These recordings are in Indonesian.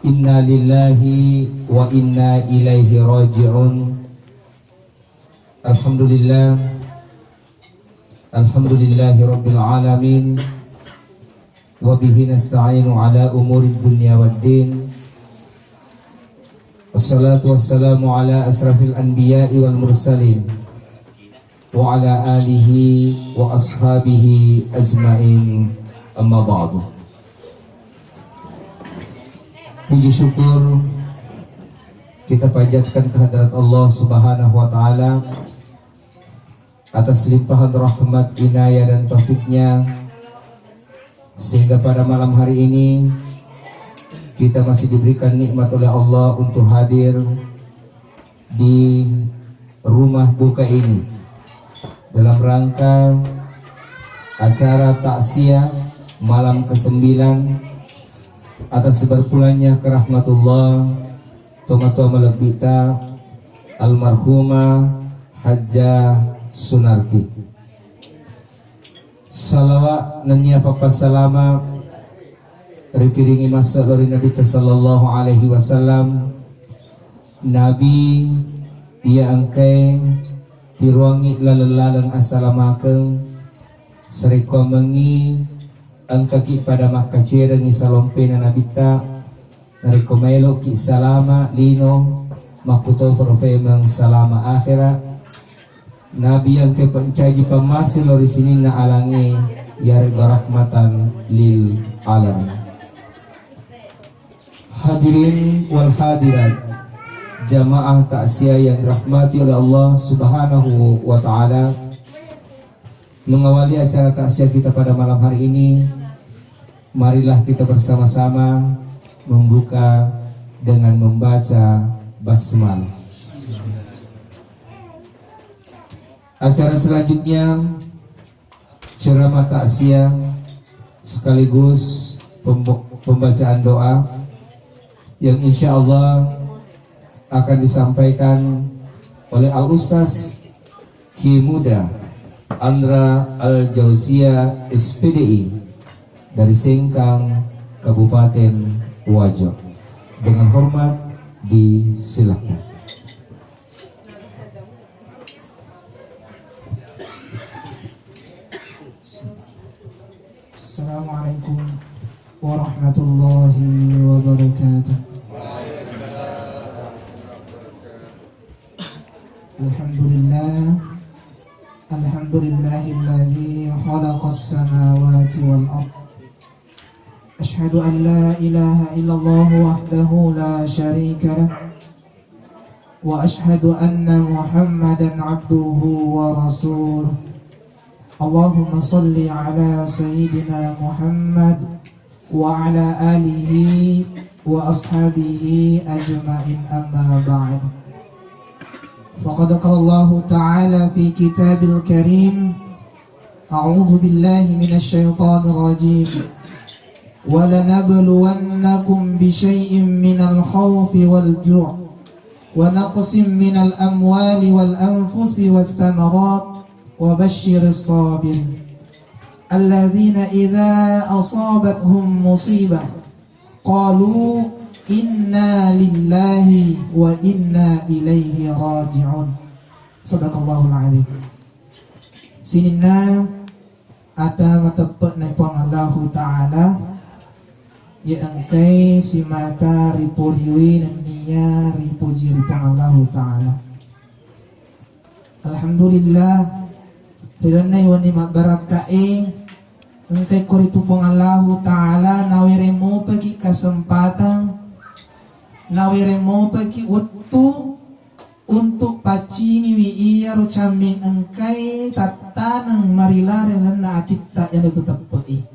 Inna lillahi wa inna ilaihi raji'un. Alhamdulillahi rabbil alamin. Wa bihi nasta'inu ala umuri dunya waddin. Wassalatu wassalamu ala asrafil anbiya'i wal mursalin wa ala alihi wa ashabihi ajma'in, amma ba'du. Puji syukur kita panjatkan kehadirat Allah Subhanahu wa Ta'ala atas limpahan rahmat, inayah dan taufiknya, sehingga pada malam hari ini kita masih diberikan nikmat oleh Allah untuk hadir di rumah duka ini dalam rangka acara takziah malam ke-9 atas berpulangnya ke rahmatullah Tomatua Malabita almarhumah Hajjah Sunarti. Salawat nanya papa salama rikiringi masa dari Nabi sallallahu alaihi wasallam, Nabi ia angkai tiruangi lalalalang assalamakeun seriko mengi angkaki pada maka cirengi salompena nabita nariko melo ki salama lino makuto forfemang salama akhirat. Nabi yang kepencaji pemasil lori sini na alangi yare rahmatan lil alamin. Hadirin wal hadirat, jamaah takziah yang dirahmati oleh Allah Subhanahu wa Ta'ala, mengawali acara takziah kita pada malam hari ini, marilah kita bersama-sama membuka dengan membaca basmalah. Acara selanjutnya ceramah takziah sekaligus pembacaan doa yang insya Allah akan disampaikan oleh Al-Ustaz Ki Muda Andra Al-Jauzia SPDI dari Sengkang, Kabupaten Wajo. Dengan hormat disilakan. Assalamualaikum warahmatullahi wabarakatuh. Alhamdulillahilladzi khalaqas samawati wal ard. Ashhadu an la ilaha illallah wahdahu la syarika lah. Wa ashhadu anna Muhammadan abduhu wa rasuluh. Allahumma salli ala sayyidina Muhammad wa ala alihi wa ashabihi ajma'in, amma ba'd. Faqad qala Allah ta'ala fi kitabil karim, a'udzu billahi minasy syaithanir rajim, wa lanabluwannakum bi syai'in minal khawfi wal ju' wa naqsin minal amwali wal anfusi was thamarat wa basyiris sabirin alladzina idza asabathum musibah qalu inna lillahi wa inna ilaihi raji'un. Sadaqallahul azim. Sinina ata matepek na pang Allah Ta'ala ya angkai si mata ripuriwi dan niya ripuji ripang Allah Ta'ala. Alhamdulillah Rilanay wani mabarakae engkay koritupong Allah Ta'ala nawire mo pagi kasempatan, nawire mo pagi waktu untuk pacingi wi iya rucaming engkay tatanang marilare na kita yang tetap putih.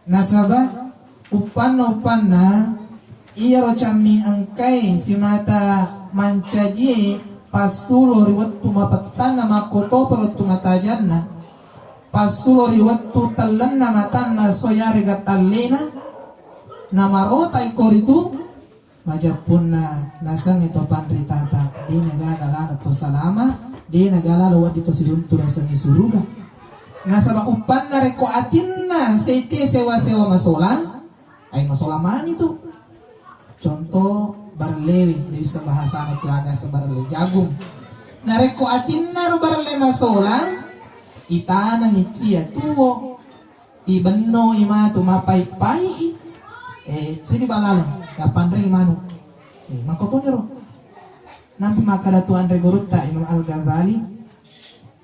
Nasaba upan na iya rucaming engkay si mata mancaji pasulo riwat tumapatan na makoto perut tumatajan na pasulo riwat tutalan na matan na soyari gatalina na marota ikoritu majapun na nasang ito pandritata di nagagala na to salama di nagalalo dito silunto na sa isuruga nasa maupan na reko atin na seiti sewa-sewa masolang ay masolaman ito Contoh barlewi, dia bisa bahasa anak laga sebarle jagung. Nareko atinna ro barle masolang, itana ngicia tuwo, ibenno imatu mapai-pai, sini balala, kapan re imanu, makotonya ro. Nanti maka datu Andre Gurutta Imam Al-Ghazali,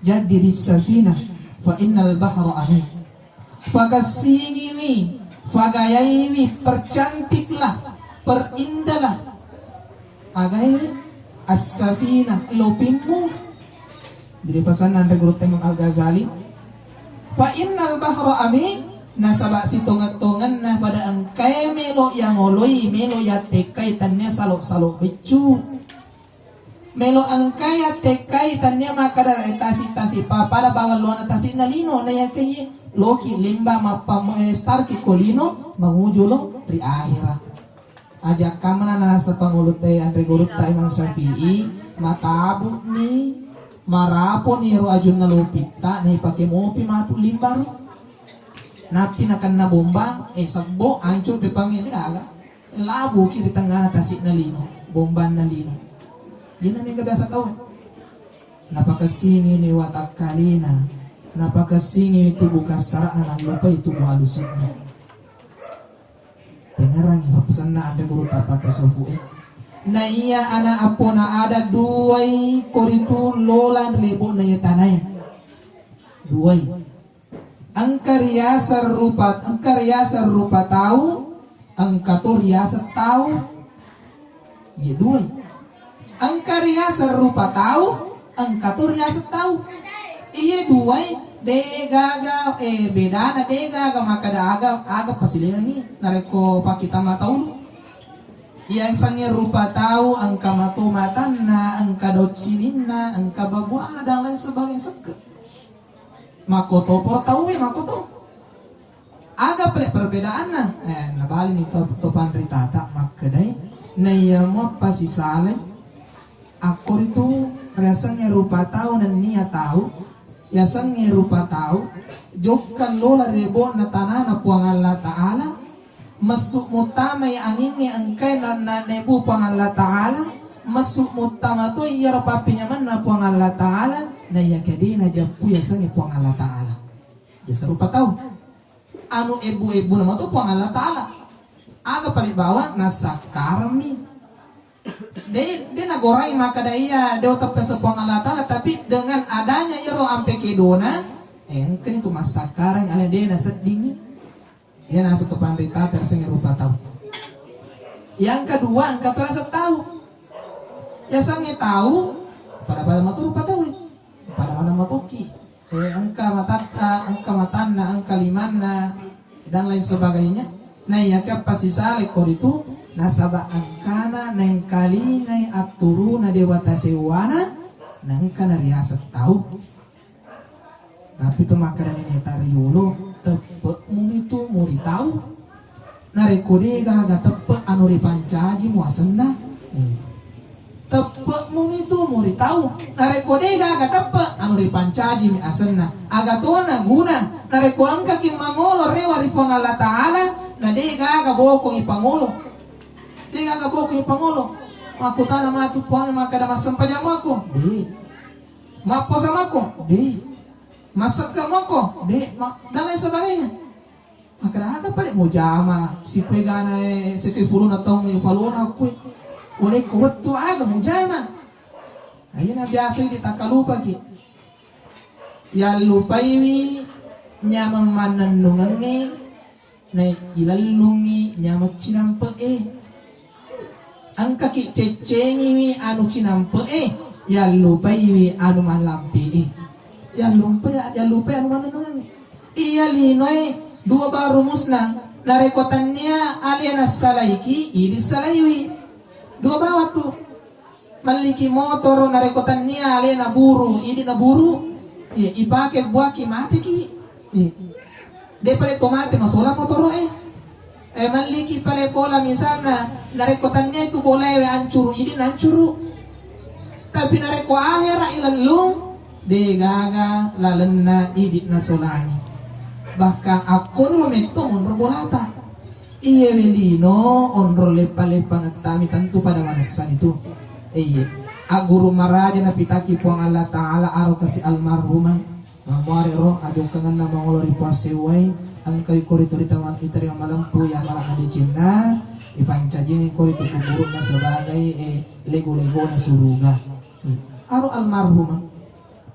jadi di safina, fa innal bahra amin. Fagasini, fagayaini, percantiklah, perindahlah. Agai as-safina, lopinmu. Jadi pesan Andre Gurutta Imam Al-Ghazali, fa innal bahra amin. Nasaba si tongat-tongan na pada angkai melo yang oloi, melo ya tekai tannya salok-salok becu. Melo angkaya tekai tanya maka da tasi pa para bawal luana tasi nalino na yake loki limba mapa starki kolino mangujulo ri akhirah ajak kamana na sa pangulutay Andre Gurutta Imam Syafi'i matabuk ni marapo ni ro ajun na lupita na ipake mopi matu limba ro napi na kan na bombang sagbo ancur de pangili aga labu kiri tengah tasi nalino bomban nalino. Yan ang nga biasa tao. Napakasingi ni watak kalina. Napakasingi ito bukas sara na lupa ito buhalusin niya. Dengarang ipapusan na Andre Gurutta pata sa buhay. Na iya ana apo na ada duway koritu lolan ribo na yatanay. Duway. Ang karyasar rupa tao. Ang katuryasar tao. Iya duway. Ang karya serupa tahu, ang katurya setahu. Iya duai degaga beda na degaga maka da aga pasilingan ni nareko pakita mataulu. Yang sangnya rupa tahu ang kamato matan na ang kadocinin na ang kabagwa dan lain sebagainya seke. Makoto por tahu makoto. Aga perbedaan na nabali ni topan ritata makadai na iya mo pasisale. Aku itu rasanya rupa tahu dan niat tahu, rasanya rupa tahu. Jokkan lola rebo na tanah na puang Allah Taala, masuk mutama yang anginnya angkai na nebu puang Allah Taala, masuk mutama tu iya papinya mana puang Allah Taala, na ya kadi na japu rasanya puang Allah Taala. Ya serupa tahu. Anu ebu nama tu puang Allah Taala. Aga paling bawah nasakarmi. Dia nagorai maka daya dia tetap sepuang Allah Ta'ala tapi dengan adanya iro ampe kedona kan itu masa sekarang ala dia na sedini dia na satu pandita tersengir rupa tahu yang kedua angka terasa tahu ya sange tahu pada matu rupa tahu pada mana matoki angka matana angka limana dan lain sebagainya nah ya kapasisa lekor itu nasaba angkana nang kalingai aturu na dewata sewana nang kana riasa tahu tapi tu makanan ini tariulo tepe itu muri tahu narekode ga tepe anu ripancaji muasenda tepe itu muri tahu narekode ga tepe anu ripancaji mi asenna aga tona guna nareko angka ki mangolo rewa ripong Allah Taala na de ga bokong ipangolo dia agak bawa ke Pangulo. Aku tanah matu puang maka ada masam pajama aku. Di. Mapo sama aku. Di. Masak kamu aku. Di. Dan lain sebagainya. Maka dah ada balik mujama. Si pegana sekipulu na tong ipaluna aku. Oleh kuat tu aga mujama. Ayun na biasa di takalupa ki. Ya lupa ini nyamang mananungangi na ilalungi nyamang cinampe ang kaki cecengi anu cinampe ya lupa iwi anu malampi ya lupa anu mananungan iya linoy dua baru musnah narekotannya aliana salaiki idi salaiwi dua bawa tuh maliki motor narekotannya aliana buru idi na buru ipake buaki mati ki depale tomate masola motor maliki pale bola misalnya narekotannya itu boleh hancur ini hancur tapi nareko akhirah ilalung de gaga lalenna idit na solani bahkan aku nih meto mun berbolata Iya velino onro lepa-lepa ngatami tentu pada manasan itu. Iya. Aguru maraja na pitaki puang Allah Ta'ala aro kasi almarhumah. Mamari ro adung kangan na mangolori puaseway. Ang kay koritori taman kita yang malampu yang malah ada jinna. Ipancajin koritori kuburu na sebagai lego-lego na suruga. Aro almarhumah.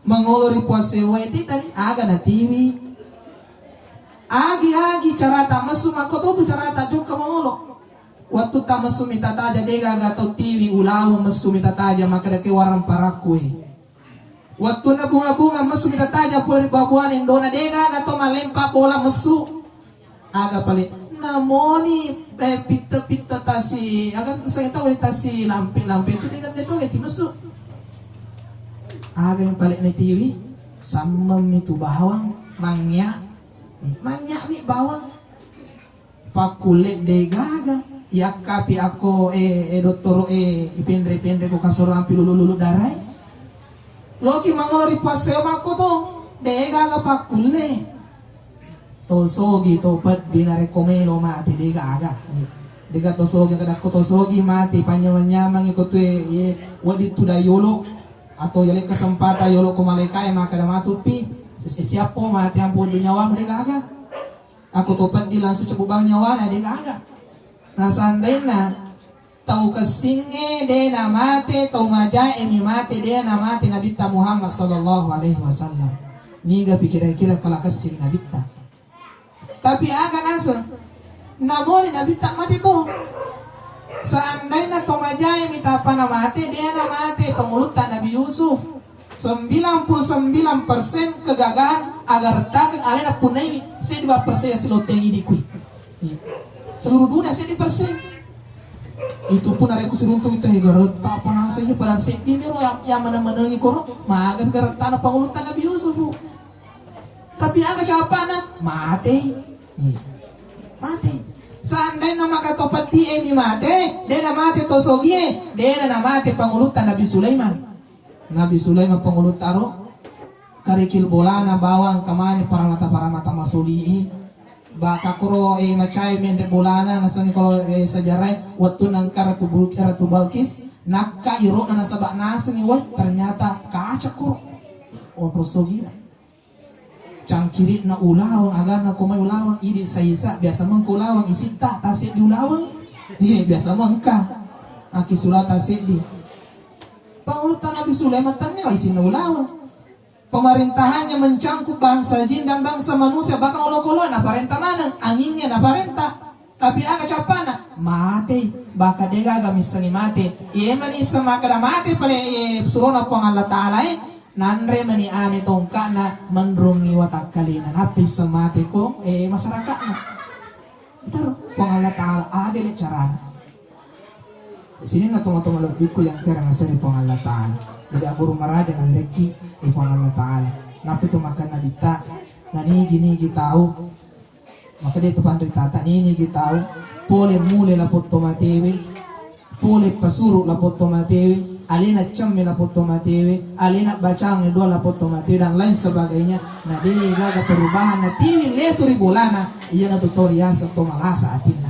Mangolori puaseway ti tadi aga na TV. Agi carata masuk makoto tu carata juga mangolo. Waktu ta masuk minta taja dega gato TV ulaw masuk minta taja maka dake warang parakue. Waktu na bunga-bunga masuk minta taja puli babuan indona dega gato malempa bola masuk. Aga pali namoni pita tasi aga saya tahu tasi lampe itu dega gato ti masuk. Aga yang pali na TV samam itu bawang mangnya mi bawang pakulit degaga ya kapi ako doktor ipendre ko kasoro ampi lulu darai loki mangolori paseo mako to degaga pakule to sogi to pat dinarekomelo mati degaga dega to sogi kada ko to sogi mati panyamanyamang iko to wadi tuda yolo atau yale kesempatan yolo kumalekai maka da matupi siapa mati ampun nyawa dia kagak. Aku topat di langsung cepubang nyawa dia kagak. Nah seandainya tahu kesinge dia na mati, tahu majai ini mati dia na mati Nabi Muhammad sallallahu alaihi wasallam. Ni gak pikir-kira kalau kesing Nabi ta. Tapi akan asa namoni Nabi tak mati tuh. Seandainya tahu majai minta apa na mati dia na mati pengulutan Nabi Yusuf. 99% kegagalan agar takkan alena punai 2% yang silotengi di kui. Seluruh dunia 1%. Itu pun ada kusuruntung itu hegarot tak pernah saja pada sentimero yang menengi kono magan geratana pangulutan Nabi Yusuf. Tapi agak siapa nak mati. Mati. Seandainya maka topat dia mati, dia mati tosogie, dia mati pangulutan Nabi Sulaiman. Nabi Sulaiman pengulut taro karikil bolana bawang kamani para mata masuli baka kuro macai mende bolana nasani kalau sejarah waktu nangkar ratu Balkis nakka iro na nasabak nasani wai ternyata kaca kuro prosogi cangkirit na ulawang agar na kumay ulawang idi sayisa biasa mengkulawang isita tasik di ulawang biasa mengka aki sulat tasik di pangulutan Nabi Sulaiman tanya isin ulawang. Pemerintahannya mencangkup bangsa jin dan bangsa manusia bahkan ulo-ulo na parenta mana anginnya na parenta tapi aga capana mati baka dega aga misangi mati iye mani isa makada mati pale surona pang Allah Ta'ala nanre mani ani tongka na menrungi watak kalina napi semati ko masyarakat na itu pang Allah Ta'ala adil carana. Di sini na tumatuma lobiku yang kira ngasari pang Allah Ta'ala. Jadi aguru maraja ng reki pang Allah Ta'ala. Napi tumakan na bita na nigi tahu. Maka dito pandri tata nigi tahu. Pole mule lapot tumatewi. Pole pasuru lapot tumatewi. Alina chamme lapot tumatewi. Alina bacang dua lapot tumatewi dan lain sebagainya. Na di gaga perubahan na tiwi lesuri bulana. Iya na tutoriasa tumalasa atina.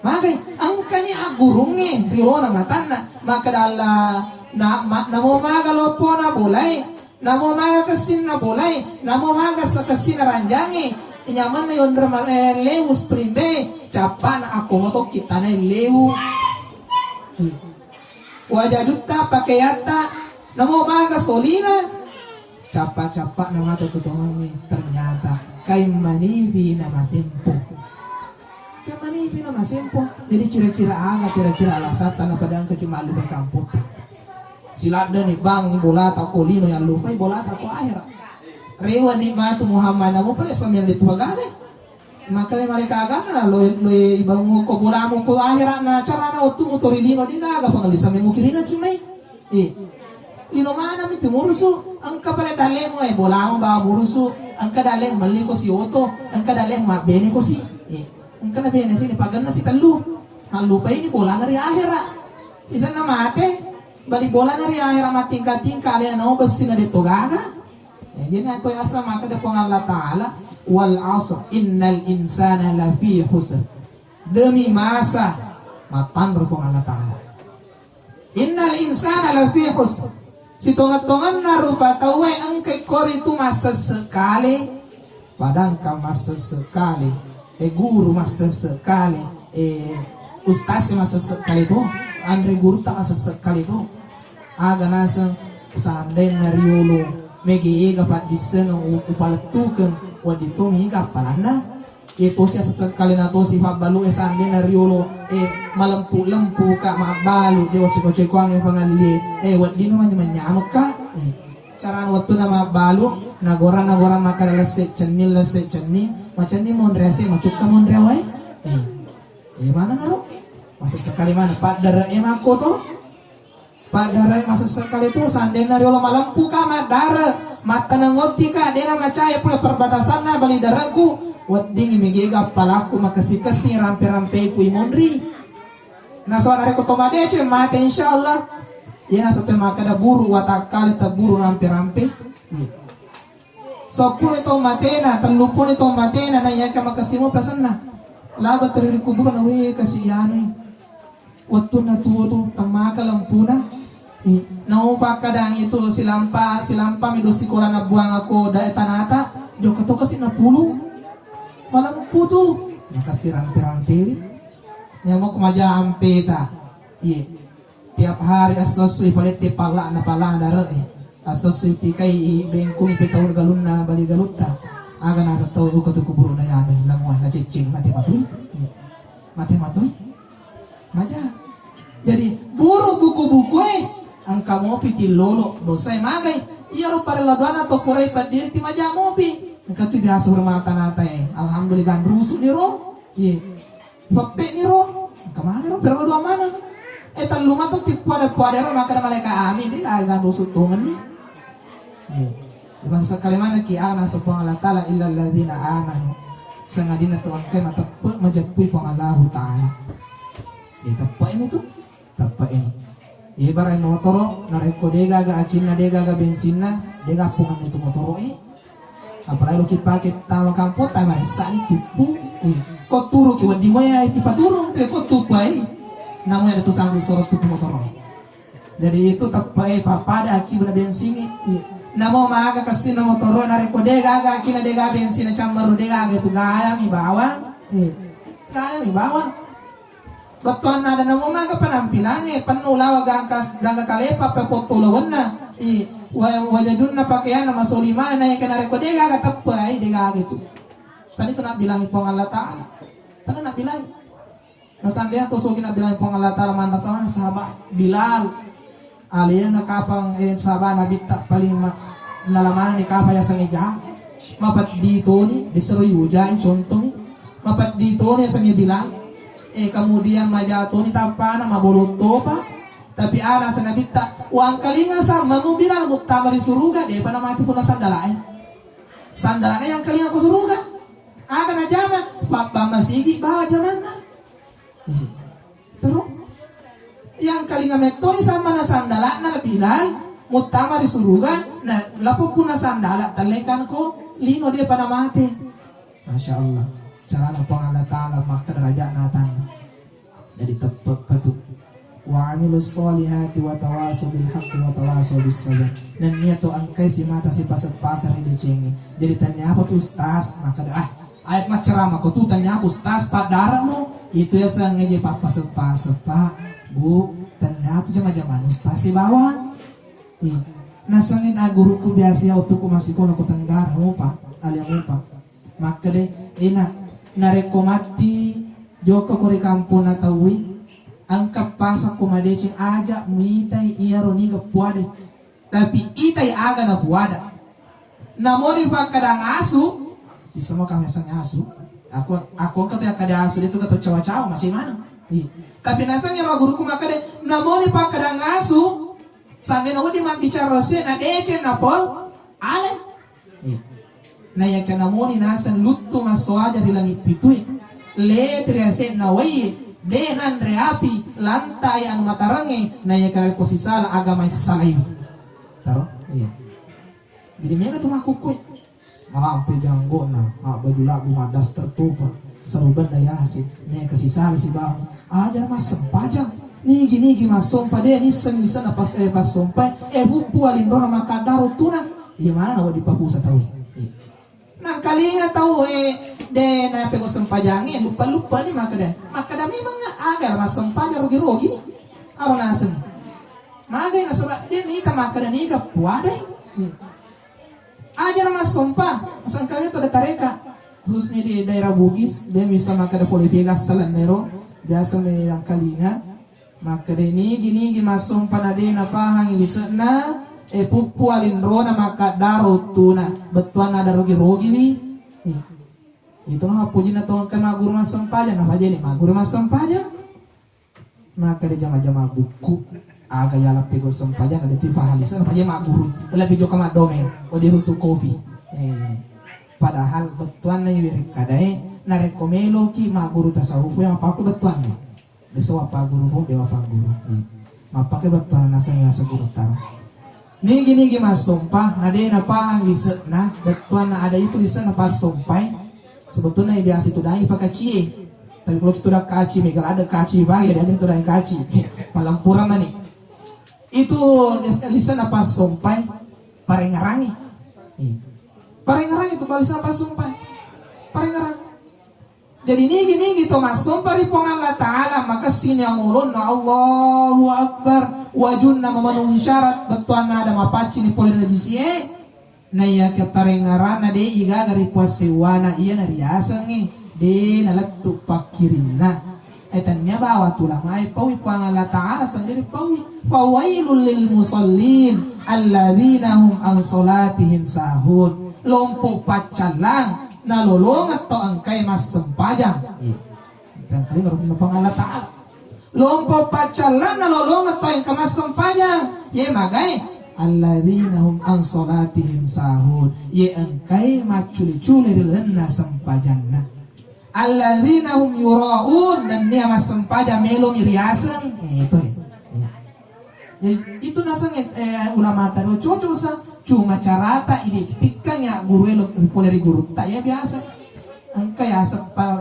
Maka angkani agurungi riona matana maka dala namo maga lopo na bolay namo maga kasin na bolay namo maga sa kasin na ranjangi inyaman na yon ramal lewus primbe capan ako mo to kita na lewu wajah duta pakayata namo maga solina capa na mga tututungan ternyata kay manivi na masimpo kamani pina masempo jadi kira-kira alasan tanah padang ke malu be kampung silap dan bang bola ta kolino yang lupa bola ta ko akhir rewa ni matu Muhammad mo pala sambil ditubagane maka le mereka agama lo ibang mo ko bola mo ko akhir na cara na otu motorilino di ga pangalisa me mo kirina kimay lino mana mi tumurusu ang kapala dale mo bola mo ba murusu ang kadale mali ko si oto ang kadale mabene ko si ang kana biya na sini pagan na si talu halupa ini bola na ri akhira isa na mate bali bola na ri akhira matingkating kali na no basi na dito gaga yan ako asa maka da pang Allah Ta'ala wal asr innal insana lafi khusr demi masa matan berpong Allah Ta'ala. Innal insana lafi khusr. Si tongat-tongan na rupa tawai ang kay kori itu masa sekali. Padang ka masa sekali. Guru masa sekali. Ustaz masa sekali itu. Andre guru tak masa sekali itu. Aga nasa sandai na riolo. Megi gapat disen ang upalatukan. Wadito mihiga palana. Ito siya sesekali na to si Fabalu sandai na riolo. Malampu-lampu ka mabalu. Di wachiko-chiko ang pangali. Wad di naman yung manyamok ka. Cara waktu na mabalu. Nagora makalalasik canil lasik canil. Macam ni mondrese macuk ka mondreway. Mana na ro? Masa sekali mana? Pak dara ako to. Pak dara masa sekali tu sandai na riolo malampu ka madara. Mata nangoti ka. Dena macaya pula perbatasan na bali daraku. Wading imigiga palaku makasi-kasi rampe-rampe ku imondri. Nasawan are ko tomadece mate insyaallah. Yana sa temaka da buru watakali ta buru rampe-rampe. So pun ito matena, tanlupon ito matena na yaka makasimo pasan na. Labat dari kubur na we kasiyani. Waktu na tuwo to tamaka lampuna. Naupa kadang itu silampa mido sikura na buang ako da etanata. Joko to kasi napulong. Malam putu makasih rampe-rampe nyamuk kumaja ampe ta tiap hari asosui palete pala na pala dara asosui tikai bengkung ipitaul galun na bali galutta aga nasa tau ko to kuburo na yan langwa na cicing mati matui maja jadi buru buku-buku ang kamu piti lolo dosai magai iya ro para ladana to kurai padiri ti maja mopi Engkau biasa bermata-mata alhamdulillah rusuk ni ro, pape ni ro, kemana ro? Berapa dua mana? Tan lumah tu tipu ada ro maka mereka amin dia agak rusuk tungan ni. Sebab sekali mana ki ana subhanahu wa taala illa alladzina amanu. Sangadina tu angkai mata pe majapui pang Allah Taala. Dia tepai ini tu, tepai ini. Ibarat motor, nareko dega ga akin na dega ga bensin na, dega pungan itu motor apalagi lu kipake tawa kampot tayo marisa ni tupu kok turu kiwan di mo ya ipaturong kok tupai namo ya tusang sorot tupu motor jadi itu tapai papada aki bena bensin namo maaga kasi na motor na reko dega aga aki na dega bensin na chambaru dega aga itu gaya mi bawang betul na ada namo maaga penampilannya penuh lawa gangga kalepa pepotulawan na wajadun na pakaian na masulima na yung kanareko dega katapay dega gitu tadi itu nak bilang pong Allah Ta'ala tadi nak bilang nasandihan to sugi nak bilang pong Allah Ta'ala mantas sama sahabat Bilal aliyan na kapang sahabat nabi tak paling nalaman ni kapaya sang ija mapat dito ni disuruh yujain contoh ni mapat dito ni sang Bilal kemudian majato ni tapana mabuluto pa tapi ana sa nabita uang kalinga sama mo Bilal muktamar di suruga deh pada mati pun sandalain sandalanya yang kalinga ko suruga aga na jama papa masigi ba jaman na terus yang kalinga metoni sama na sandala na Bilal muktamar di suruga na lapo pun na sandala talekan ko lino dia pada mati Masya Allah cara na pang Allah Ta'ala maka derajat natan jadi tepat patut wa amilus solihati wa tawasaw bil haqqi wa tawasaw bis sabr. Dan niya to angkay si mata si pasar ni cengi. Jadi tanya apa tuh ustaz maka ayat macam ko tu tanya aku ustaz padara mo itu ya sang ngeje pasar bu tanya tu jama-jama ustaz si bawang. Nasangin guruku biasa auto ko masih ko tenggara mo pa aliam mo pa. Maka de ina narekomati joko ko kampung na tawi angka pasak kumadecing aja mitai iya roni ga puade tapi itai aga na puada namoni pa kadang asu bisa mo kami sang asu aku kata ya kada asu itu kata cawa-cawa macam mana tapi nasanya ro guruku makade namoni pa kadang asu sande no di mak bicara se na dece na pol ale na ya kana moni nasan luttu masoaja di langit pitui letre se na wai denan reapi lantai anu matarange na ya kare posisala agama salai taro jadi mereka tuh makukui malah sampai ganggu na baju lagu madas tertupa Saruban daya si ne kasih sal si bang. Ada mas sempajang. Nigi mas sompa dia ni sen na pas sompa bupu alin rona makadaro tuna. Gimana nawa di papusa tahu. Nang kalinga tahu de na pego sempajangnya lupa ni makada memang agar mas sempajang rogi ni. Aron nasen. Magai na sebab dia ni makada ni ka puade. Ajar mas sompa, masang kali itu ada tareka. Khususnya di daerah Bugis, dia bisa makan poli Vegas salan nero, biasa merang kalinga. Maka ini gini mas sompa nade na pahang ilisa na pupu alin rona maka daro tuna betuan ada rogi wi. Itu nah puji na tuang kan magur mas sompaja na paja ni magur mas sompaja. Maka dia jama-jama buku aga yalap tego sempajan ada tipa halisan apa dia makguru lebih jo kama domen o di rutu kopi padahal betuan na iwere kadai na rekomelo ki makguru tasawuf yang apa aku betuan ni beso apa guru pun dewa apa guru mapake betuan na saya seguru tar ni gini mas sumpah na de na pahang lisa na betuan na ada itu lisa na pas sumpai sebetulnya biasa itu dai pakacie tapi kalau kita dah kaci megal ada kaci bagi dia itu dah kaci palampuran mani itu lisan apa sompai parengarangi itu balisan apa sompai parengarang jadi ini gitu mas sompai pong Allah Ta'ala maka sini yang ulun na Allahu Akbar wajunna memenuhi syarat betuan ada mapaci ni polir rejisie na iya ke parengaran na de iga gari puasewana iya na riasang de nalattu pakirinna etanya bawa tulang ay pawi po ang Allah Ta'ala sendiri pawi fawailul lil musallin alladzina hum an salatihim sahun lompo pacalang nalolongat to ang kay mas sempajang dan kali ngarup pang Allah Ta'ala lompo pacalang nalolongat to ang kay mas sempajang ye magay alladzina hum an salatihim sahun ye ang kay maculi-culi rilana sempajang na alladzina hum yuraun dan dia mas sempaja melo miriasan itu itu nasang ulama tadi cocok sa cuma carata ini ketikanya guru elo dari guru tak ya biasa engkau ya sepal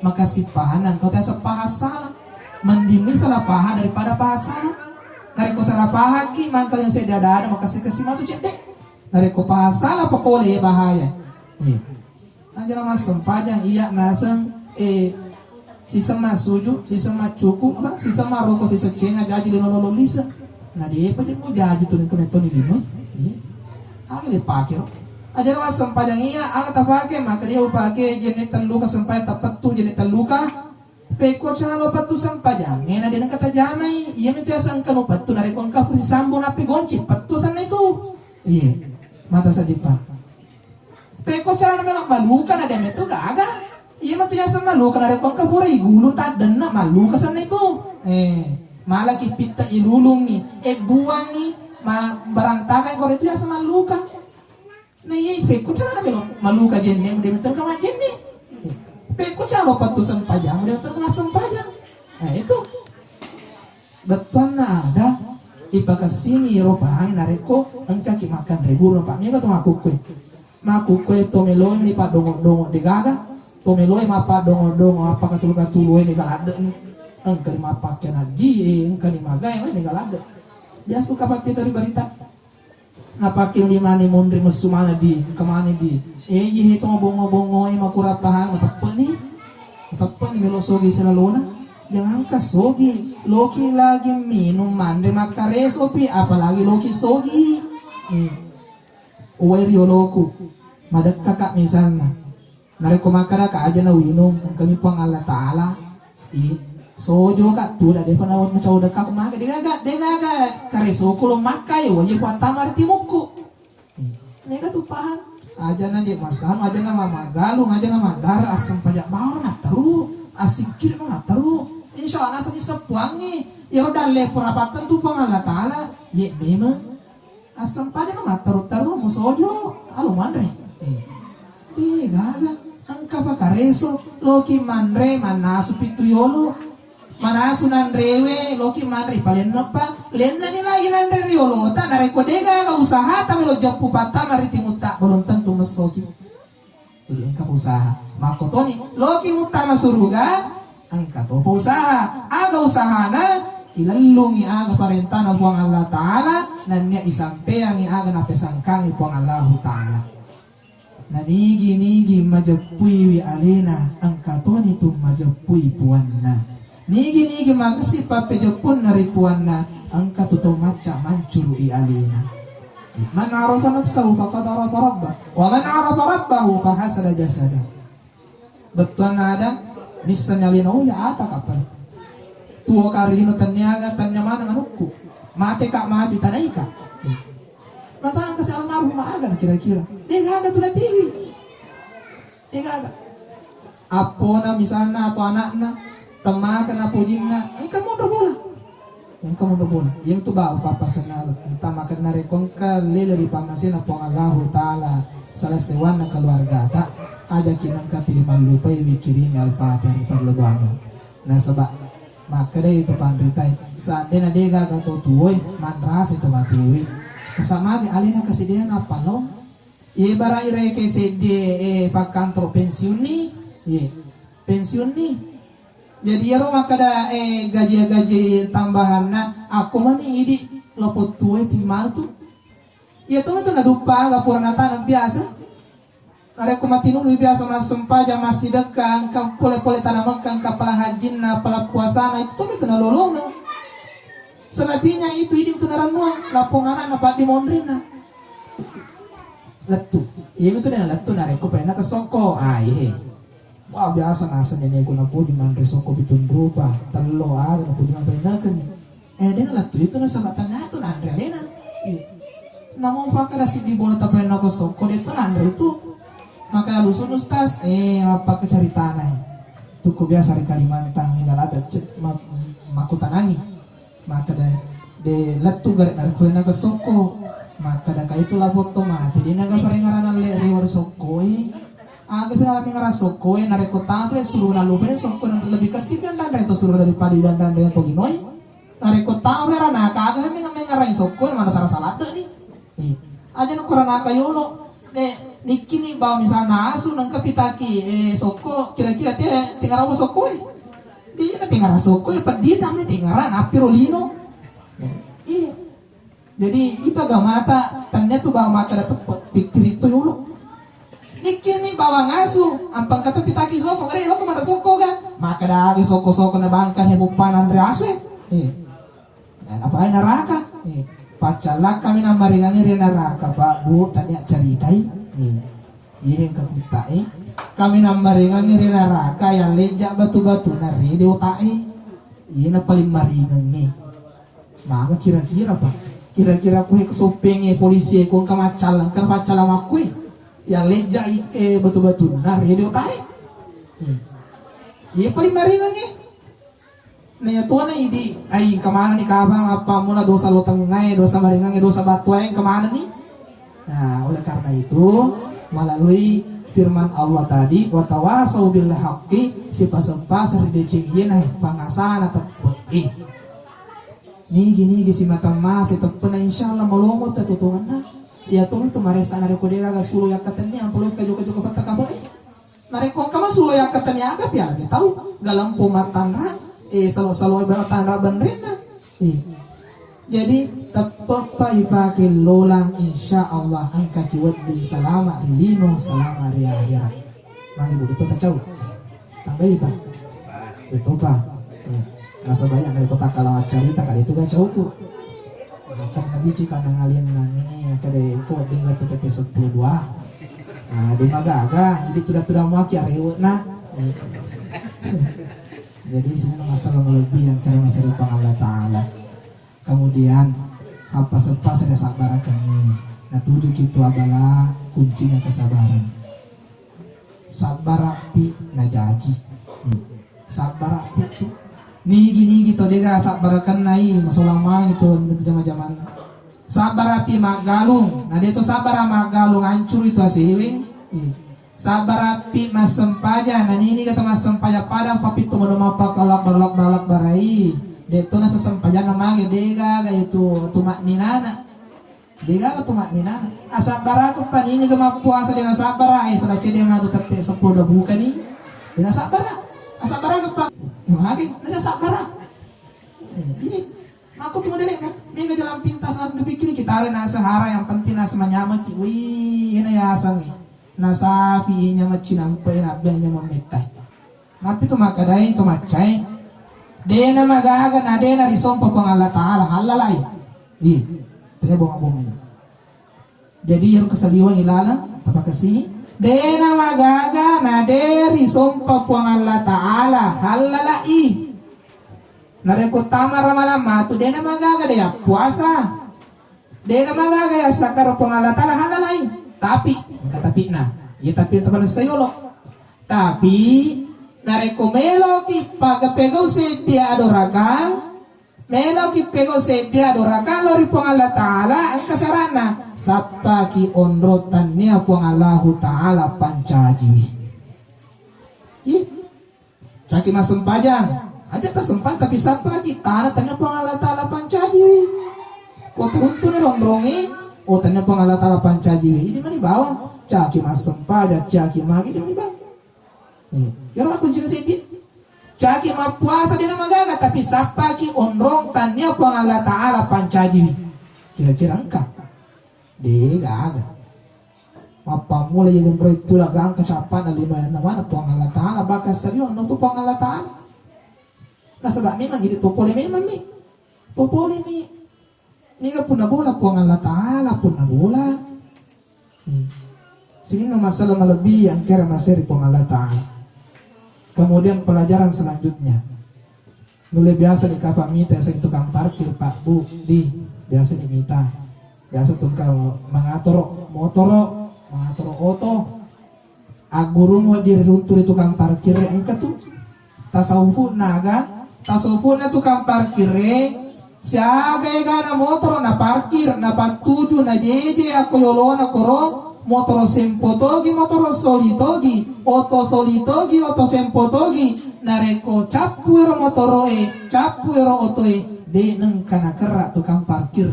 makasih pahanan kau tak sepahas salah mendimi salah paha daripada paha salah dari ko salah paha ki mangkal yang saya ada makasih kesima tu cek deh dari ko paha salah pokoknya bahaya Anjala mas sempajang iya nasang sisa mas suju sisa mas cukup apa sisa mas rokok sisa cenga jaji lino lisa nah dia pasti mau jaji tuh ni lima agak dia pakai Anjala mas sempajang iya agak tak pakai maka dia pakai jenis terluka sempajang tak petu jenis terluka peko cara lo petu sempajang ngena dia kata jamai iya itu asang kanu petu nari kon kapur sambung api gonci petu sana itu iya mata sadipa peko cara melak malukan ada metu gaga iya mah tuh ya sama malukan ada kong kabura igulun tak dena malukan sana itu malah kipita ilulung nih buang nih berantakan kalau itu ya sama malukan nah iya peko cara melak malukan jenne udah metu kama jenne peko cara patu sempajang udah metu kama sempajang nah itu betul ada ipakasini ropahang nareko engka ki makan rebur pak mega tuh aku kue makukwe tomeloy ni pa dongo de gaga tomeloy mapa dongo apa katuluy ni galade ni ang kalima pakya na di ang kalima gay ni galade bias ko kapag dari berita napakin lima ni mundri mesumana di kemana di yihe to bongo makurapahan matapani melosogi sinalona jangan kasogi loki lagi minum mande makaresopi apalagi loki sogi uweri yoloku madak kakak misalnya nareko makara ka aja na winom kami pang Allah Ta'ala sojo ka tuda de panawat mo chawda ka kumaga de gaga kareso ko lo makay waje po tamar timuko nega tupahan aja na je masam aja na mamagalong aja na madara asam pajak bawar na taru asikir na taru insyaallah nasa isa puangi yaro dalle purapatan tu pang Allah Ta'ala ye memang asam pada nama taru musojo alu mandre gaga angka pakareso loki mandre manasu pituyolo manasu nandrewe loki mandre palen napa lenna ni lagi nandre riolo ta nareko dega ga usaha tamilo joppu pata mariti mutta belum tentu mesoki jadi angka usaha makotoni loki mutana suruga angka topa usaha aga usahana ilalungi aga parentana puang Allah Ta'ala nanya isampeangi aga napesangkangi puang Allah Ta'ala nanigi majapui wi alena angka toni tu majapui puanna nigi magasi pape japun nari puanna angka tu maca mancuru i alena man arafa nafsahu faqad arafa rabbah wa man arafa rabbahu fahasada jasada betul ada misalnya lino ya ata kapal tuo karino tanyaga tanya mana manukku mate kak mati tanaika masalah kasi almarhum aga na kira-kira dia ada tu tiwi dia ada apona misalnya atau anakna temakan apojinna engkau mundur bola yang tu bau papa senal entah makan narekong ka lele di pamasin apong Allah Ta'ala salah sewana keluarga tak ada kinang ka tiliman lupa wikirin al-fatihah perlubangan nah sebab maka deh itu pandritai seandainya dia gak tutuoi manras itu matiwi kasama di alina kasi dia apa lo ibarat ireke sede pak kantor pensiun ni jadi ya rumah kada gaji tambahan na aku mani idi lopot tuwe timal tu ya tuh itu nadupa gapura nata biasa ada aku mati nulu biasa mas sempaja masih dekang kam pole tanam kang kapala hajin na pala puasa na itu tuh itu nalolong na selebihnya itu idi itu naranua lapong anak na pati mondrin na letu iya itu dia letu nareku pernah ke soko iya wah biasa nasa nenek ko na po di man resoko bitun rupa talo aga na po di man painakan dia nalatu itu na sabatan na ito na Andre alena namang pakada si di bono tapay na ko soko dito na Andre itu maka lusun ustas mapakacarita na itu ko biasa rin Kalimantan minalada makutanangi maka de latu garit na rin na ko soko maka da ka ito labot to mati di naga paringaran na rewar soko aga pinalami nga rasoko nareko tample suruh na lupa soko nang lebih kasih dan itu suruh dari padi dan yang to ginoy nareko tample rana kaga nga ngaray soko mana salah ni aja no kurana kayo no nikini ba misal na aso nang kapitaki soko kira-kira tingara mo soko di na tingara soko padita ni tingara na pirolino jadi itu gamata tanya tu ba mata dapat pikir itu yulo ikini bawa ngasu ampang kata pitaki soko lo kemana soko ga maka dagi soko na bangkan hebupan Andre ase dan apa ay naraka pacalak kami namaringannya rin naraka pak bu tanya caritai iya yang kita kami namaringannya rin naraka yang lejak batu-batu nari di otak iya na paling maringan nih maka kira-kira pak kira-kira kue kesopeng polisi kung kamacalan kan pacalam aku yang leja betul-betul nah radio tae iya paling maringan naya tuan idi ay kemana nih kabang apa mula dosa lotang ngai dosa maringan dosa batu yang kemana nih nah oleh karena itu melalui firman Allah tadi watawasau bil haqqi sipa-sipa serdecing nah pangasana tepe nih gini si mata mas itu pernah insyaallah melomot tutungan nah ya tuh maresa nare ko dega ga sulo yakatanya ampolo ka joko pata kabar nare ko kama sulo yakatanya aga pia lagi tahu galampo matana salo ibaratana banrena jadi tepai pakai lola insyaallah angka kiwat di salama rilino salama ri akhirat mari bu itu tacau tambai pa itu pa masa banyak dari kota kalau cerita kali itu ga cauku kan nabi jika nangalin nani kade ko dengan TTP 12 nah di magaga jadi sudah mau kiarewo nah jadi sini masalah lebih yang karena masalah Allah Ta'ala kemudian apa sepas ada sabarakannya nah tujuh gitu adalah kuncinya kesabaran sabar api najaji sabar api itu nigi gitu dega sabarakan nai masalah mana gitu zaman-zaman sabar api magalung nah dia itu sabar magalung hancur itu asili sabar api mas sempaja nah ini kata mas sempaja padang papi itu menumapa balak barai dia itu nasa sempaja namanya dega itu tumak ninana Di gala tumak ni nana. Asabara ko pa ni gama puasa din asabara ay sa chede ma to tate sa poda bukan ni. Din asabara. Asabara ko pa. Mahagi na asabara. Aku tunggu dulu kan. Minggu dalam pintas na napikir kita rin nasa hara yang penting nasa manyaman ki. Wih, ini ya asang ni. Nasa fiinya macinampay na abya niya mamitay. Napi tumakadain tumacay. Dena magaga na dena rison pa pang Allah Ta'ala halalay. Tanya bunga-bunga yun. Jadi yung kasaliwang ilalang tapakasini. Dena magaga na dena rison pa pang Allah Ta'ala halalay. Narekot tama ramalama to dena magaga daya puasa. Dena magaga ya sakar pang Allah Ta'ala halalay. Tapi katapi na. Tapi tapan sa iyo lo. Tapi narekomelo ki pagapego se dia adorakan, melo ki pego se dia adorakan lori pong Allah Ta'ala ang kasarana sapa ki onrotan niya pong Allah Ta'ala pancajiwi. Caki masempajang aja ta sempat tapi sapa ki tanah tanya pong Allah Ta'ala pancajiwi. Kota untu ni rongrongi o tanya pong Allah Ta'ala pancajiwi. Ini mani bawang caki masempajang caki magi di bawang. Kira aku juga sedih. Caki mapuasa dia magaga tapi sapaki onrong tanya pang Allah Ta'ala pancajiwi. Kira-kira engkau. Dia gaga. Apa mulai jadi berai tulah gang kecapan alima nama pang Allah Ta'ala bakas serius no tu pang Allah Ta'ala. Nah sebab memang gitu topole memang ni. Topole ni. Ni enggak pun bola pang Allah Ta'ala pun bola. Sini no masalah lebih yang kira masih pang Allah Ta'ala. Kemudian pelajaran selanjutnya. Mulai biasa di kapal minta saya tukang parkir Pak Bu di biasa diminta. Biasa tukang mengatur motor, mengatur auto. Agurung mau diruntur tukang parkir engka tuh. Tasawufun naga, tasawufun tukang parkir siaga gana motor na parkir na patuju na jeje ako yolona koro. Motor sempotogi, motor solitogi, oto solitogi, oto sempotogi, nareko capuero motoroe, capuero otoe, de nengka na kerak tukang parkir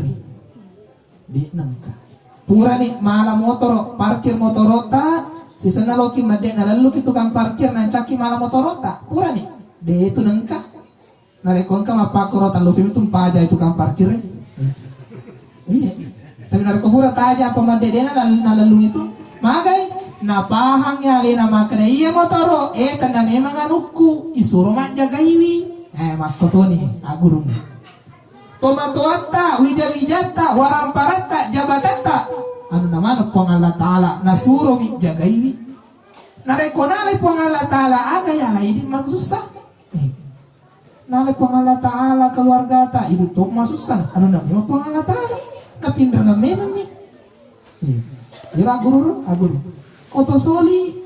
de nengka. Pura nih malam motor parkir motorota, sisa naloki made nalalu ki tukang parkir nancaki malam motorota, pura nih, de itu nengka. Nareko nengka mapakoro talupi itu mpaja tukang parkir. Iya. Tapi nareko pura taja pemadedena nalalung itu magai napahangnya lena makna iya motoro tanda memang anuku isuro manjaga iwi makotoni agurung tomatoata wija-wijata waramparata jabatata anu namana pong Allah Ta'ala nasuro mi jaga iwi nareko nalay pong Allah Ta'ala aga ya ini magsusah nalay pong Allah Ta'ala keluarga ta ini tuh masusah anu namanya pong Allah Ta'ala napindah nga memang ni. Ira aguru. Oto soli.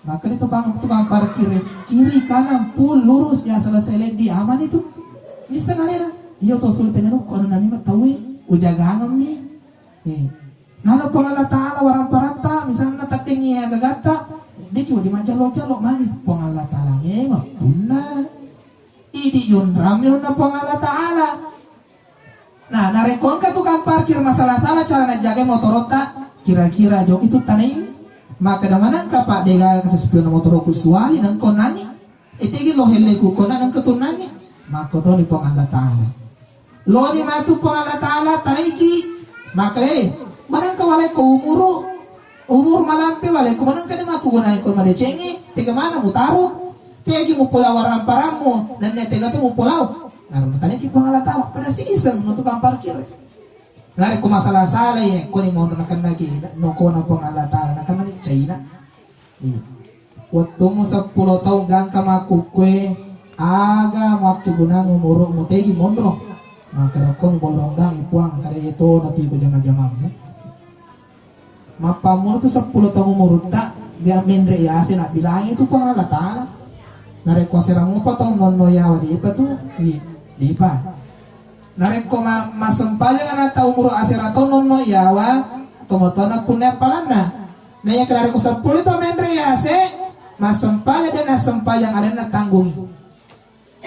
Maka dito bang tukang parkir kiri kanan pul lurus ya selesai di aman itu. Bisa ngalena. Iyo to soli tenano ko ano nami matawi ujagangan ni. Nalo pang Allah Ta'ala warang parata misalnya tatingi agagata. Di cuma di majalo-jalo mali pang Allah Ta'ala memang punna. Idi yun ramil na pang Allah Ta'ala. Nah, narekon ka tukang parkir masalah-salah cara najaga motorota kira-kira jok itu tanay maka damanan ka pak dega ka spion motor ko suwali nang konangi itigi lo hele ko konan nang katunangi maka to ni pong Allah Ta'ala lo ni matu pong Allah Ta'ala tanay ki maka manang ka walay ko umur malampi walay ko manang ka ni makugunay ko madecengi tiga mana mutaro tegi mo pula warang paramu dan tega to mo pulaw. Ngaron tanya ki pang Allah Ta'ala pada si iseng untuk parkir. Ngare ko masalah-salah ya ko ni mo nakan lagi no ko na pang Allah Ta'ala nakan ni China. Waktu mo 10 taon gang ka makukwe aga makigunang umuro mo tegi mondro. Maka ko ni bolong dang ipuang kada ito nati ko jama-jama mo. Mapamu itu 10 tahun umur tak dia mendre ya nak bilang itu pang Allah Ta'ala. Nareko serang mo pa tong nonno yawa di pa tu. Di pa. Nareko masampayan na ta umuro asirato nonno yawa tumotona punya palana. Naya nareko 10 to mendre ya masampayan dan nasampayan ada na tanggung.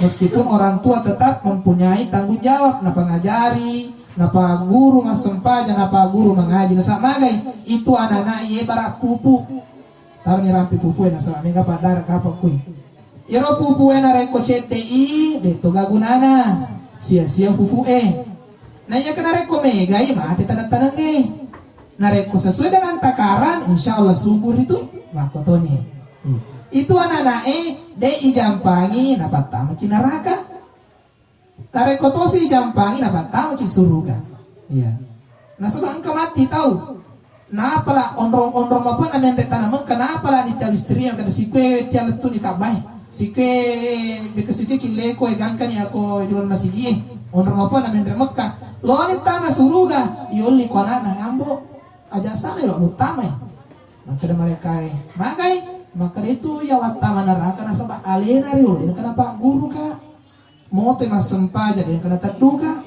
Meskipun orang tua tetap mempunyai tanggung jawab na pangajari, napa guru masempaja, napa guru mengaji na sa magay itu anak-anak iye bara pupu tahu ni rampi pupu na sa mega padar kapag kuy iro pupu na reko CTI deto gagunana sia-sia pupu na iya kena reko mega iya mati tanang-tanang nareko sesuai dengan takaran insya Allah subur itu makotonya itu anak-anak de ijampangi dapat tamu cinaraka nareko tosi ijampangi dapat tamu cisuruga iya nah sebang kemati tahu nah apalah ondrong apa namanya tanam kenapa lah nita istri yang kada sikwe tiada tu ni kabai sikwe bekasike kileko gangkan ya ko jual masigi ondrong apa namanya Mekah lo ni tanah suruga yoli ko anak ngambo aja sana lo utama maka mereka maka itu ya watama neraka na sabak alena rio dia kenapa guru ka mote mas sempaja dia kena terduga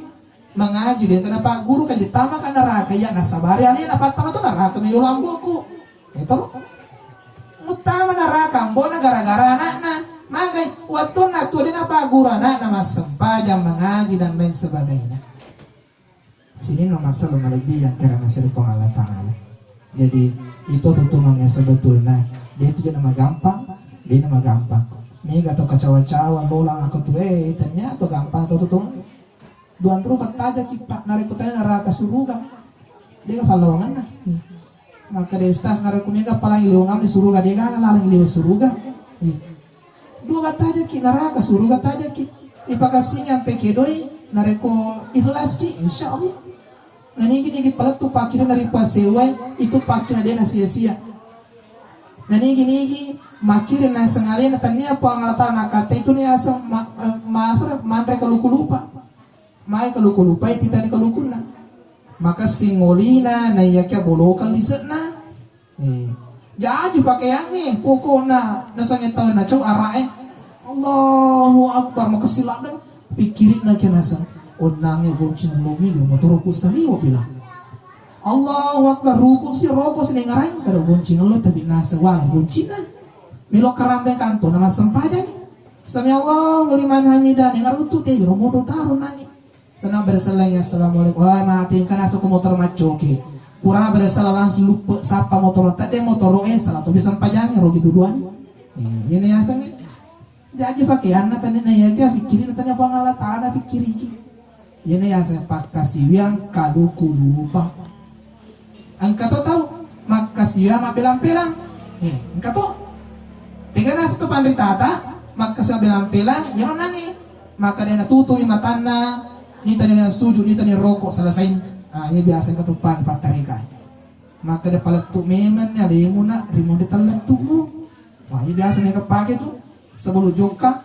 mengaji dia kenapa guru ka ditama kan neraka ya nasabari alena patama tu neraka mi ulang buku itu utama neraka mbona gara-gara anak-anak maka waktu na tu dia napa guru anak mas sempaja mengaji dan lain sebagainya. Sini no masalah lebih yang karena masih Allah Ta'ala. Jadi itu tuntungannya sebetulnya dia itu nama gampang, dia nama gampang. Mega atau kacawa-cawa bolang aku tuh ternyata gampang atau tuntungan. Duan rupat aja kipak narikutanya neraka suruga. Dia falongan nah. Maka dia ustaz narikutnya palang iliwangan di suruga dia kan lalang iliwan suruga. Dua kata aja ki neraka suruga aja ki. Ipakasinya sampai kedoi nareko ikhlas ki insyaallah. Nah ini pala tu pakiran dari pasewai itu pakiran dia sia-sia. Nah ini makirin na sengalin tanya apa ngalata nakate itu ni asam masar mandre kalukulupa. Mai kalukulupa itu tadi kalukuna. Maka singolina na yakya bolokan lisetna. Jadi pakaiannya pokoknya nasanya tahu na cow arae. Allahu Akbar maka siladan pikirin na jenazah. Onangnya boncin lomi go motor ku saliwa bilang Allahu Akbar ruku si rokok si ngarain kada boncin lo tapi nasa wala boncina milo karambe kanto nama sempaja ni sami Allah liman hamidan ngar utu te romo do taru nangi sana bersalahnya assalamualaikum wah mati kana su motor macoke pura bersalah langsung lupa sapa motor tade motor salah to bisa pajangnya rogi duduani ini asangnya jadi pakaian na tani na ya pikirin tanya pangala taala pikiri ini yang saya kasih yang kaluku lupa. Angkat tahu makasih yang bilang-bilang. Angkat tahu. Tinggal nasi tu pandai tata makasih bilang-bilang yang nangi. Maka dia tutup ni matana, ni tadi na sujud, ni tadi rokok selesai. Ini biasa kata pagi patarika. Maka dia paletuk memen ya limuna, limuna ditaletukmu. Wah ini biasa mereka pakai tu sebelum joka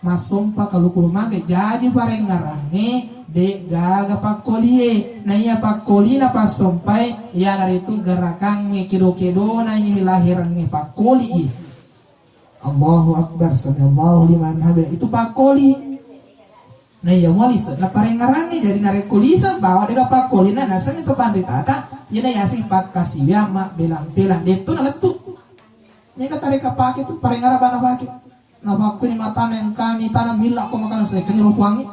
masompa kaluku lumage jadi bareng ngarange de gaga pakolie na iya pakoli na pasompai ya dari itu gerakannya kido-kido na iya lahirannya pakoli Allahu Akbar sallallahu liman hamid itu pakoli na iya walisa na pareng ngarange jadi narekulisa bawa de pakoli na nasanya to pandai tata yana yasi pakasiya ma belang-belang deto na letu ni kata reka pakai tu pareng ngarabana pakai na pakku ni matana yang kami tanam milak ko makanan saya kini rupuangi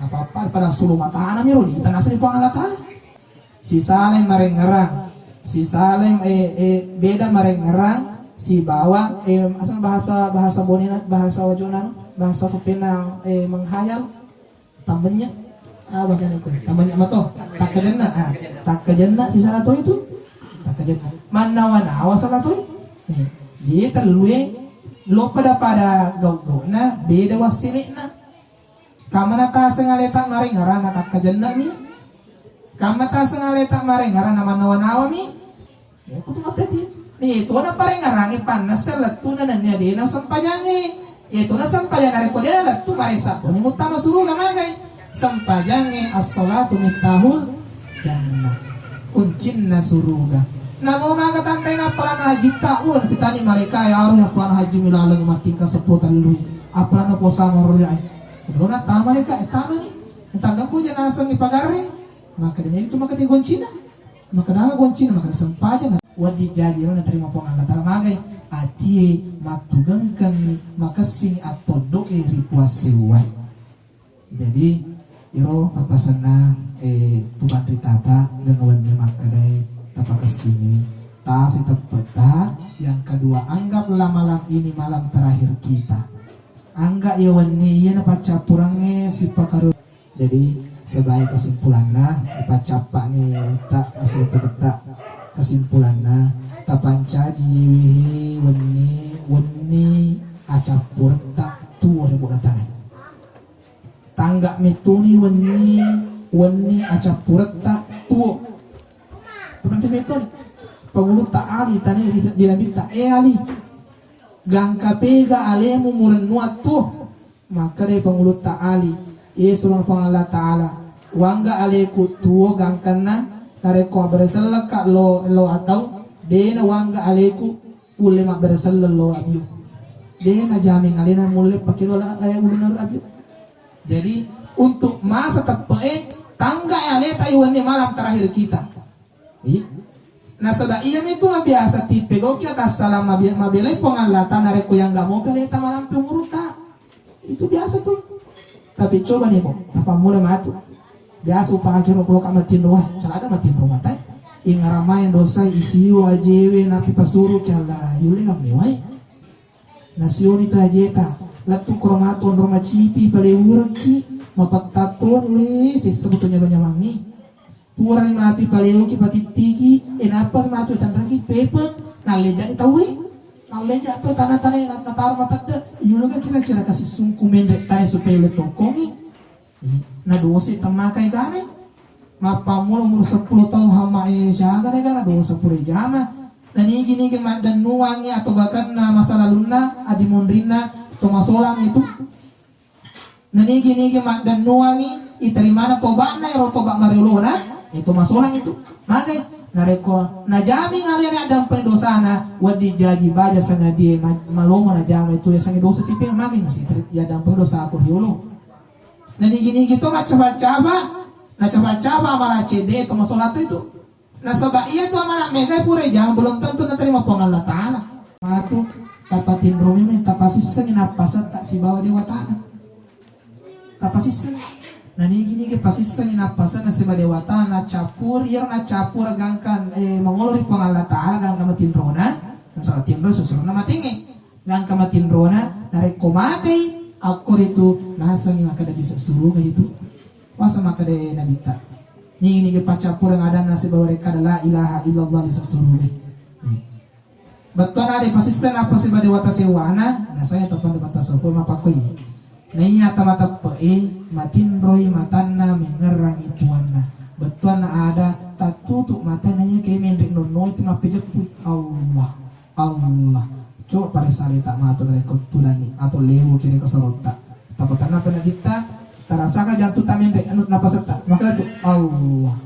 na papar pada sulu matana miro di tanah sini pangalatana si Salem marengerang si Salem beda marengerang si bawang asal bahasa bonina bahasa wajonan bahasa supina menghayal tambahnya bahasa ini tambahnya apa toh tak kejenna si salah toh itu tak kejenna manawana salah toh dia terluwe lo pada gau na beda wasilik na kamana ta sengaleta maring ngarana tak kajenna mi kamata sengaleta maring ngarana manawa mi ya kudu tadi ni itu na pareng ngarangi panas seletuna na niya dina sampajangi itu na sampajan ko dia letu marisa to ni mutama suruga magay sampajangi as-salatu miftahul jannah kuncina suruga namo mga katantay na pala na haji taon pitani malika ya aru ya pala na haji milalang matingka sa putan lui apala na po sa maruli ay pero na tama malika tama ni tagang po dyan asang ipagare maka din itu maka tigoncina maka na goncina maka sampaja na wadi jadi ro na terima po ang latala magay ati matugangkan ni makasing at todo rikuas siway jadi iro papasana tuban ritata dan wani makadai tapakasini ta si tapata. Yang kedua, anggaplah malam ini malam terakhir kita. Anggap ya wani iya na pacapurangnya si pakaru. Jadi sebagai kesimpulannya ipacapa nih tak asal tak kesimpulannya tapanca jiwi wani acapur tak tuwa ribu datang. Tangga mituni wani acapur tak tuwa. Tapanca mituni pengulut tak ali tani dilabit tak ali gangka pega alemu muren nuat tuh maka deh pengulut tak ali Yesus Allah Ta'ala wangga aleku tuo gangkana nareko beresel ka lo atau dena wangga aleku ule mak beresel lo abiu dena jamin alena mulai pakai lo ulunar abiu. Jadi untuk masa tepe tangga ale tayuannya malam terakhir kita. Nah sebab iya itu biasa tipe goki atas salam mabelai pengalatan nareko yang gak mau peleta malam penguruta itu biasa tuh. Tapi coba nih kok, apa mulai matu biasa upah akhir kalau kamu matin roh, celada matin rumah tay, ingaramai dosa isiu ajewe napi pasuru kala yule ngam mewai. Nasion itu ajeta, latu kromaton rumah cipi pale uraki, mapataton we sebetulnya banyak wangi. Pura ni mati paleuki patitiki enapa matu tanraki pepe naleja tahu naleja tu tanah-tanah yang natar matakda yulo kan kira-kira kasih sungku mendek tanya supaya le tokongi na dosa tamakai gane mapamul umur 10 tahun hama syaga negara dosa pura jama dan ini dan nuangi atau bahkan na masa laluna adimondrina atau masolang itu dan ini dan nuangi iterimana tobana ero tobak mariolona itu masolang itu makanya nareko najami ngalian ada pendosana wadi jaji baja sanga dia malongo najama itu ya sangi dosa sipil magi ngasih ya dan pendosa aku hiulo dan gini gitu macam-macam na coba-coba malah CD itu masalah itu nah sebab iya tuh amanah mega pura jangan belum tentu terima pengal Allah Ta'ala matu tapatin romi tapasisen napasa tak si bawa dewa tanah tapasisen nah ini pasiseng inapasan na si badewata na capur gangkan mangolori pang Allah Ta'ala gangka matinrona na sa tinro susunod na matingi gangka matinrona na rekomate ako rito nasa ni makada bisa suruh gitu wasa makada nabita ini pacapur yang ada na si bawareka la ilaha illallah bisa suruh betul na de pasiseng apa si badewata sewana nasanya tapan de batas ko mapakoy nainya mata matinroy matana mengerang ipuanna betuan na ada tatutuk mata nanya kayak mendek nono itu ngapain Allah coba pada salita mata dari ketulan nih atau lewu kiri ke sorota tapi karena pernah kita terasakan jatuh tamen dek anut napa serta maka itu Allah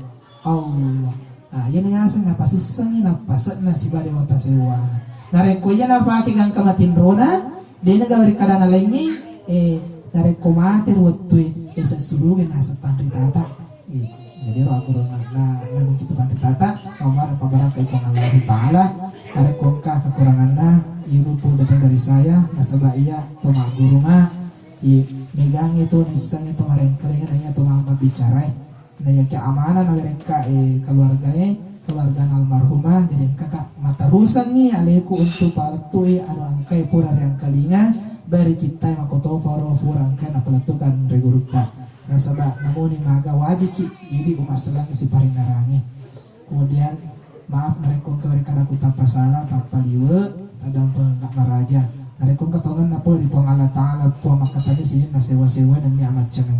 nah ini asing napa siseng napa setna si bade wata sewana narekoya napa kigang kamatinrona dia negara kadana lainnya dari komater waktu esa sulugen asa pandritata jadi roh aku na gitu pandritata nomor pabarakai pengalah Ta'ala dari kongka kekuranganna itu pun datang dari saya nasabah iya toma guru ma megang itu nisang itu marengkelingan hanya toma bicara na ya keamanan mereka keluarga almarhumah jadi kakak mata rusan nih aleku untuk palatui anu angkai pura yang kalinga bari kita makoto faro furangkan apalatukan regulita nasaba namun ni maga wajiki ini umasalang si paringarangi kemudian maaf narekon ke mereka aku tanpa salah tanpa liwe adang penggak maraja narekon katongan na po di pang Allah Ta'ala po makatani siya na sewa-sewa dan niya amat siya